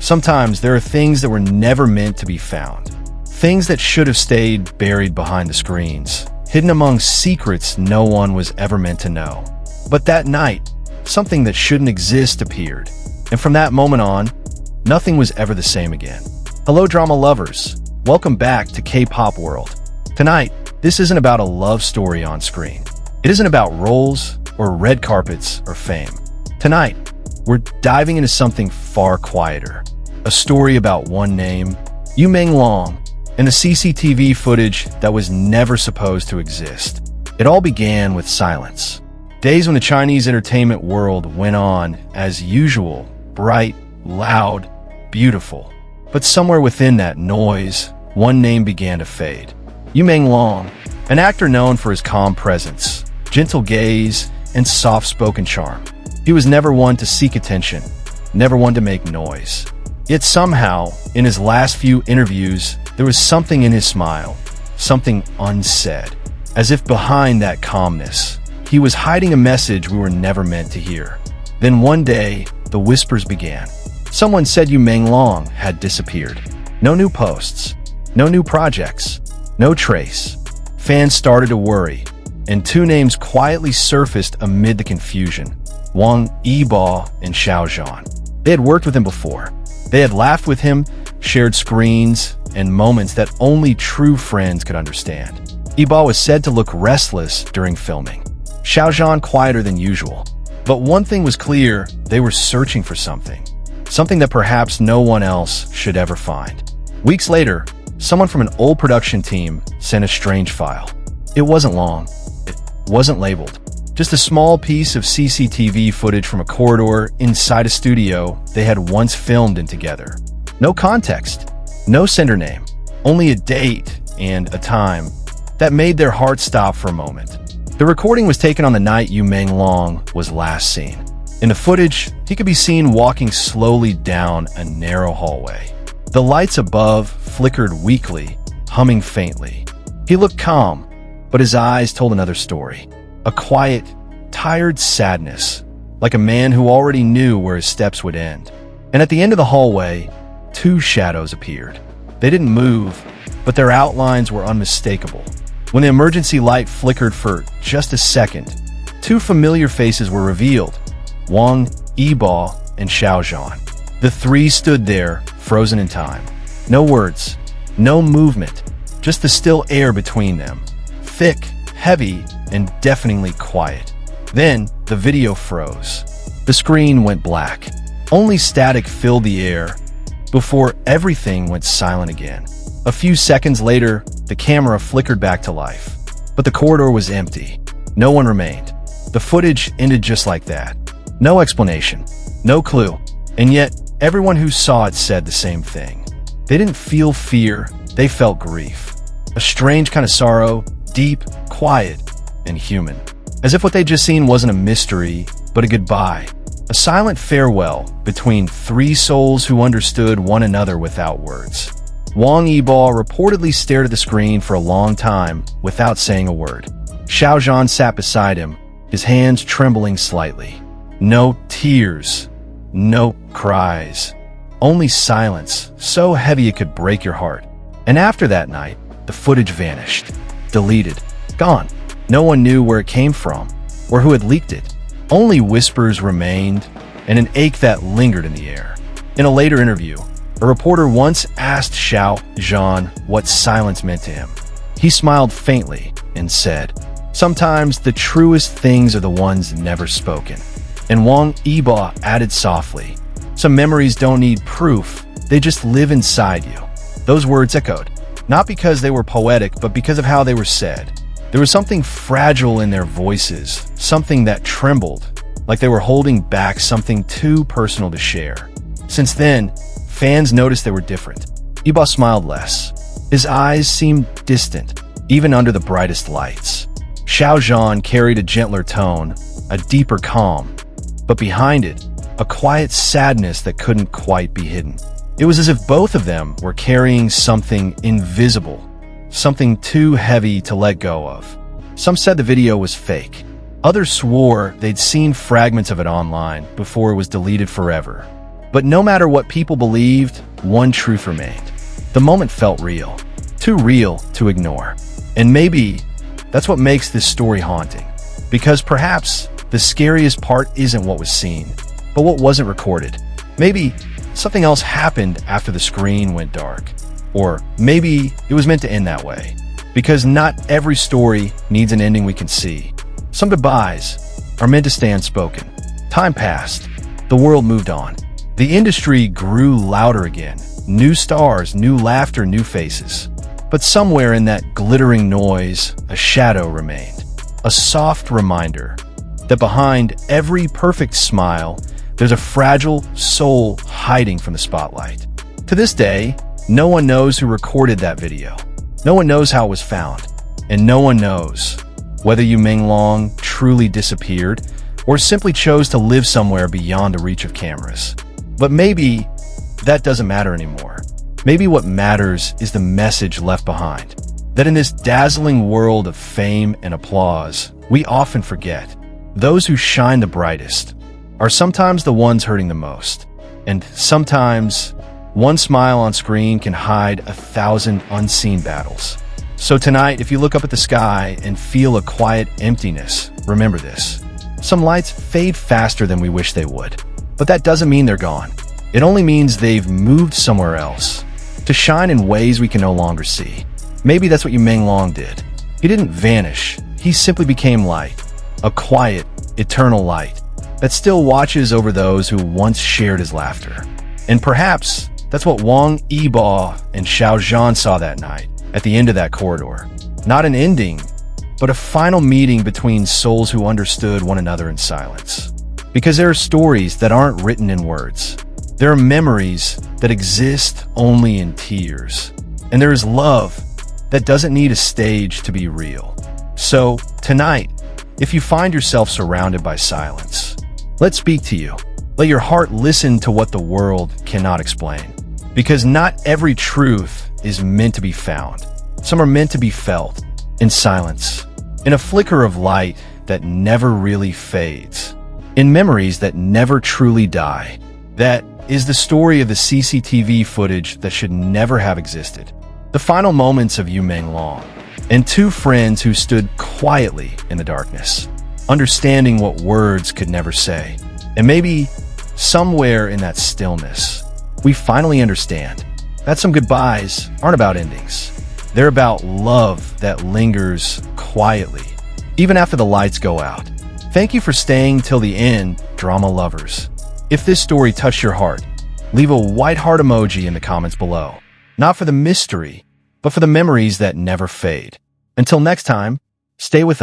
Sometimes there are things that were never meant to be found. Things that should have stayed buried behind the screens, hidden among secrets no one was ever meant to know. But that night, something that shouldn't exist appeared. And from that moment on, nothing was ever the same again. Hello drama lovers, welcome back to K-Pop World. Tonight, this isn't about a love story on screen. It isn't about roles or red carpets or fame. Tonight, we're diving into something far quieter. A story about one name, Yu Menglong, and the CCTV footage that was never supposed to exist. It all began with silence. Days when the Chinese entertainment world went on as usual, bright, loud, beautiful. But somewhere within that noise, one name began to fade. Yu Menglong, an actor known for his calm presence, gentle gaze, and soft-spoken charm. He was never one to seek attention, never one to make noise. Yet somehow, in his last few interviews, there was something in his smile, something unsaid, as if behind that calmness, he was hiding a message we were never meant to hear. Then one day, the whispers began. Someone said Yu Menglong had disappeared. No new posts, no new projects, no trace. Fans started to worry, and two names quietly surfaced amid the confusion: Wang Yibo and Xiao Zhan. They had worked with him before. They had laughed with him, shared screens, and moments that only true friends could understand. Yibo was said to look restless during filming. Xiao Zhan quieter than usual. But one thing was clear, they were searching for something. Something that perhaps no one else should ever find. Weeks later, someone from an old production team sent a strange file. It wasn't long. It wasn't labeled. Just a small piece of CCTV footage from a corridor inside a studio they had once filmed in together. No context. No sender name, only a date and a time that made their hearts stop for a moment. The recording was taken on the night Yu Menglong was last seen. In the footage, he could be seen walking slowly down a narrow hallway. The lights above flickered weakly, humming faintly. He looked calm, but his eyes told another story. A quiet, tired sadness, like a man who already knew where his steps would end. And at the end of the hallway, two shadows appeared. They didn't move, but their outlines were unmistakable. When the emergency light flickered for just a second, two familiar faces were revealed: Wang Yibo and Xiao Zhan. The three stood there, frozen in time. No words, no movement, just the still air between them. Thick, heavy, and deafeningly quiet. Then, the video froze. The screen went black. Only static filled the air, before everything went silent again. A few seconds later, the camera flickered back to life. But the corridor was empty. No one remained. The footage ended just like that. No explanation, no clue. And yet, everyone who saw it said the same thing. They didn't feel fear, they felt grief. A strange kind of sorrow, deep, quiet, and human. As if what they'd just seen wasn't a mystery, but a goodbye. A silent farewell between three souls who understood one another without words. Wang Yibo reportedly stared at the screen for a long time without saying a word. Xiao Zhan sat beside him, his hands trembling slightly. No tears, no cries, only silence, so heavy it could break your heart. And after that night, the footage vanished, deleted, gone. No one knew where it came from or who had leaked it. Only whispers remained, and an ache that lingered in the air. In a later interview, a reporter once asked Xiao Zhan what silence meant to him. He smiled faintly and said, "Sometimes the truest things are the ones never spoken." And Wang Yibo added softly, "Some memories don't need proof, they just live inside you." Those words echoed, not because they were poetic, but because of how they were said. There was something fragile in their voices, something that trembled, like they were holding back something too personal to share. Since then, fans noticed they were different. Yibo smiled less. His eyes seemed distant, even under the brightest lights. Xiao Zhan carried a gentler tone, a deeper calm, but behind it, a quiet sadness that couldn't quite be hidden. It was as if both of them were carrying something invisible, something too heavy to let go of. Some said the video was fake. Others swore they'd seen fragments of it online before it was deleted forever. But no matter what people believed, one truth remained. The moment felt real. Too real to ignore. And maybe that's what makes this story haunting. Because perhaps the scariest part isn't what was seen, but what wasn't recorded. Maybe something else happened after the screen went dark. Or maybe it was meant to end that way. Because not every story needs an ending we can see. Some goodbyes are meant to stay unspoken. Time passed. The world moved on. The industry grew louder again. New stars, new laughter, new faces. But somewhere in that glittering noise, a shadow remained. A soft reminder that behind every perfect smile, there's a fragile soul hiding from the spotlight. To this day, no one knows who recorded that video. No one knows how it was found. And no one knows whether Yu Menglong truly disappeared or simply chose to live somewhere beyond the reach of cameras. But maybe that doesn't matter anymore. Maybe what matters is the message left behind. That in this dazzling world of fame and applause, we often forget those who shine the brightest are sometimes the ones hurting the most. And sometimes one smile on screen can hide 1,000 unseen battles. So tonight, if you look up at the sky and feel a quiet emptiness, remember this. Some lights fade faster than we wish they would. But that doesn't mean they're gone. It only means they've moved somewhere else, to shine in ways we can no longer see. Maybe that's what Yu Menglong did. He didn't vanish. He simply became light. A quiet, eternal light that still watches over those who once shared his laughter. And perhaps that's what Wang Yibo and Xiao Zhan saw that night, at the end of that corridor. Not an ending, but a final meeting between souls who understood one another in silence. Because there are stories that aren't written in words. There are memories that exist only in tears. And there is love that doesn't need a stage to be real. So, tonight, if you find yourself surrounded by silence, let's speak to you. Let your heart listen to what the world cannot explain. Because not every truth is meant to be found. Some are meant to be felt in silence, in a flicker of light that never really fades, in memories that never truly die. That is the story of the CCTV footage that should never have existed. The final moments of Yu Menglong and two friends who stood quietly in the darkness, understanding what words could never say. And maybe somewhere in that stillness, we finally understand that some goodbyes aren't about endings. They're about love that lingers quietly, even after the lights go out. Thank you for staying till the end, drama lovers. If this story touched your heart, leave a white heart emoji in the comments below. Not for the mystery, but for the memories that never fade. Until next time, stay with us.